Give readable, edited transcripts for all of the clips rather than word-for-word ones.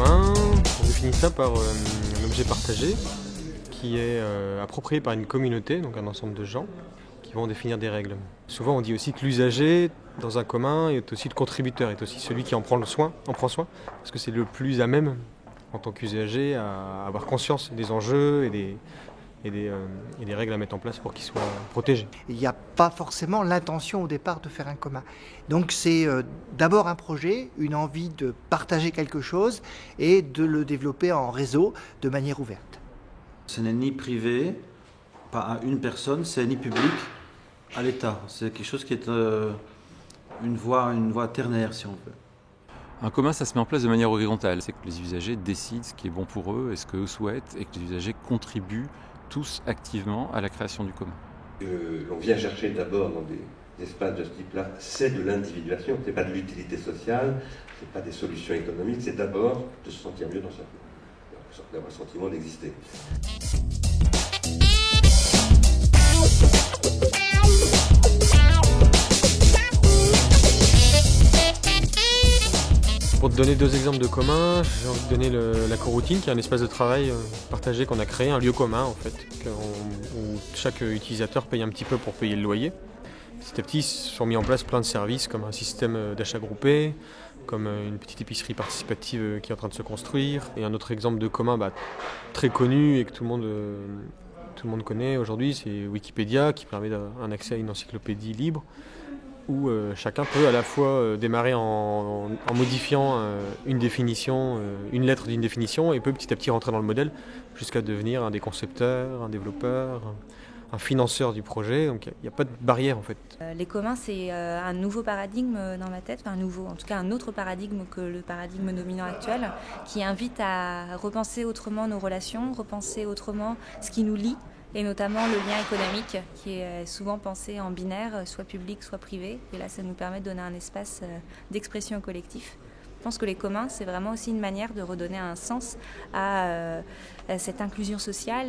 commun, on définit ça par un objet partagé qui est approprié par une communauté, donc un ensemble de gens qui vont définir des règles. Souvent on dit aussi que l'usager dans un commun est aussi le contributeur, est aussi celui qui en prend soin, parce que c'est le plus à même en tant qu'usager à avoir conscience des enjeux et des règles à mettre en place pour qu'ils soient protégés. Il n'y a pas forcément l'intention au départ de faire un commun. Donc c'est d'abord un projet, une envie de partager quelque chose et de le développer en réseau de manière ouverte. Ce n'est ni privé, pas à une personne, c'est ni public à l'État. C'est quelque chose qui est une voie ternaire, si on veut. Un commun, ça se met en place de manière horizontale. C'est que les usagers décident ce qui est bon pour eux et ce qu'eux souhaitent et que les usagers contribuent tous activement à la création du commun. L'on vient chercher d'abord dans des espaces de ce type-là, c'est de l'individuation, c'est pas de l'utilité sociale, c'est pas des solutions économiques, c'est d'abord de se sentir mieux dans sa vie, d'avoir le sentiment d'exister. Pour te donner deux exemples de communs, j'ai envie de donner la coroutine, qui est un espace de travail partagé qu'on a créé, un lieu commun en fait, où chaque utilisateur paye un petit peu pour payer le loyer. Petit à petit, ils se sont mis en place plein de services comme un système d'achat groupé, comme une petite épicerie participative qui est en train de se construire. Et un autre exemple de commun très connu et que tout le monde connaît aujourd'hui, c'est Wikipédia, qui permet un accès à une encyclopédie libre, où chacun peut à la fois démarrer en modifiant une définition, une lettre d'une définition, et peut petit à petit rentrer dans le modèle jusqu'à devenir un des concepteurs, un développeur, un financeur du projet. Donc il n'y a pas de barrière en fait. Les communs, c'est un nouveau paradigme dans ma tête, en tout cas un autre paradigme que le paradigme dominant actuel, qui invite à repenser autrement nos relations, repenser autrement ce qui nous lie, et notamment le lien économique qui est souvent pensé en binaire, soit public, soit privé. Et là, ça nous permet de donner un espace d'expression collectif. Je pense que les communs, c'est vraiment aussi une manière de redonner un sens à cette inclusion sociale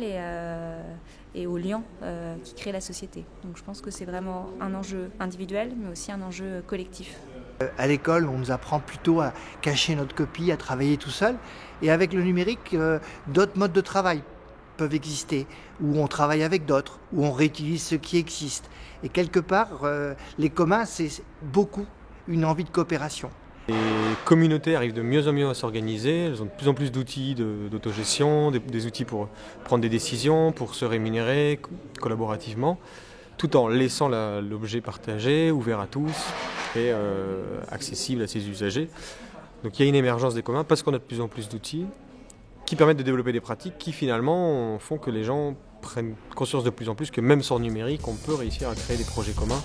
et aux liens qui créent la société. Donc je pense que c'est vraiment un enjeu individuel, mais aussi un enjeu collectif. À l'école, on nous apprend plutôt à cacher notre copie, à travailler tout seul. Et avec le numérique, d'autres modes de travail peuvent exister, où on travaille avec d'autres, où on réutilise ce qui existe. Et quelque part, les communs, c'est beaucoup une envie de coopération. Les communautés arrivent de mieux en mieux à s'organiser, elles ont de plus en plus d'outils d'autogestion, des outils pour prendre des décisions, pour se rémunérer collaborativement, tout en laissant l'objet partagé, ouvert à tous et accessible à ses usagers. Donc il y a une émergence des communs parce qu'on a de plus en plus d'outils qui permettent de développer des pratiques qui finalement font que les gens prennent conscience de plus en plus que même sans numérique, on peut réussir à créer des projets communs.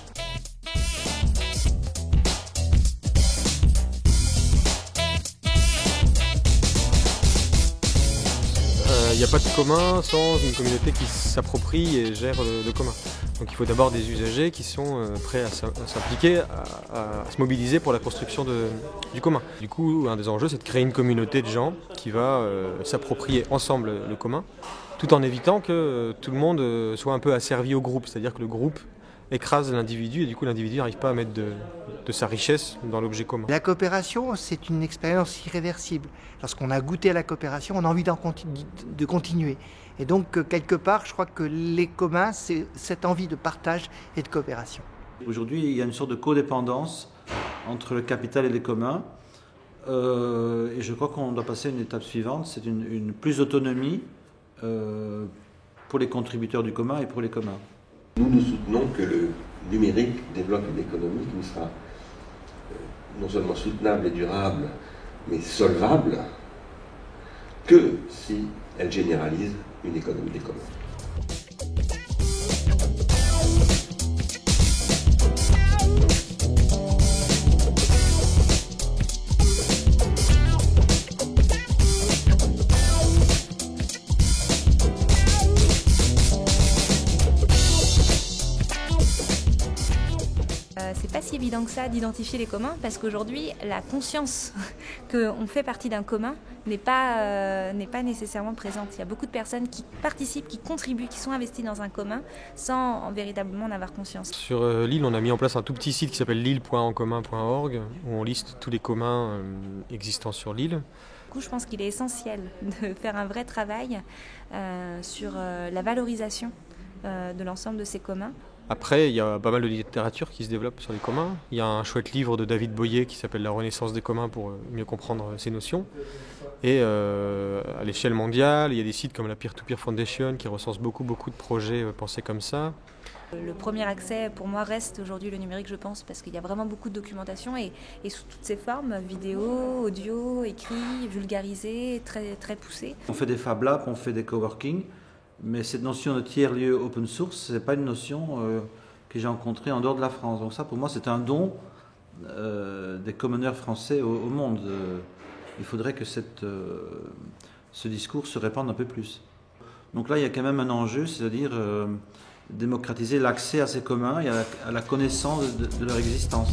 Il n'y a pas de commun sans une communauté qui s'approprie et gère le commun. Donc il faut d'abord des usagers qui sont prêts à s'impliquer, à se mobiliser pour la construction du commun. Du coup, un des enjeux, c'est de créer une communauté de gens qui va s'approprier ensemble le commun, tout en évitant que tout le monde soit un peu asservi au groupe, c'est-à-dire que le groupe écrase l'individu et du coup l'individu n'arrive pas à mettre de sa richesse dans l'objet commun. La coopération, c'est une expérience irréversible. Lorsqu'on a goûté à la coopération, on a envie de continuer. Et donc, quelque part, je crois que les communs, c'est cette envie de partage et de coopération. Aujourd'hui, il y a une sorte de codépendance entre le capital et les communs. Et je crois qu'on doit passer à une étape suivante, c'est une plus d'autonomie pour les contributeurs du commun et pour les communs. Nous soutenons que le numérique développe une économie qui sera non seulement soutenable et durable, mais solvable, que si elle généralise une économie des communs. c'est pas si évident que ça d'identifier les communs, parce qu'aujourd'hui, la conscience qu'on fait partie d'un commun n'est pas nécessairement présente. Il y a beaucoup de personnes qui participent, qui contribuent, qui sont investies dans un commun, sans véritablement en avoir conscience. Sur Lille, on a mis en place un tout petit site qui s'appelle lille.encommun.org, où on liste tous les communs existants sur l'île. Du coup, je pense qu'il est essentiel de faire un vrai travail sur la valorisation de l'ensemble de ces communs. Après, il y a pas mal de littérature qui se développe sur les communs. Il y a un chouette livre de David Boyer qui s'appelle La Renaissance des communs pour mieux comprendre ces notions. Et à l'échelle mondiale, il y a des sites comme la Peer-to-Peer Foundation qui recensent beaucoup de projets pensés comme ça. Le premier accès, pour moi, reste aujourd'hui le numérique, je pense, parce qu'il y a vraiment beaucoup de documentation et sous toutes ses formes, vidéo, audio, écrit, vulgarisé, très poussé. On fait des Fab Labs, on fait des coworking, mais cette notion de tiers-lieu open source, ce n'est pas une notion que j'ai rencontrée en dehors de la France. Donc ça, pour moi, c'est un don des communeurs français au monde. Il faudrait que ce discours se répande un peu plus. Donc là, il y a quand même un enjeu, c'est-à-dire démocratiser l'accès à ces communs et à la connaissance de leur existence.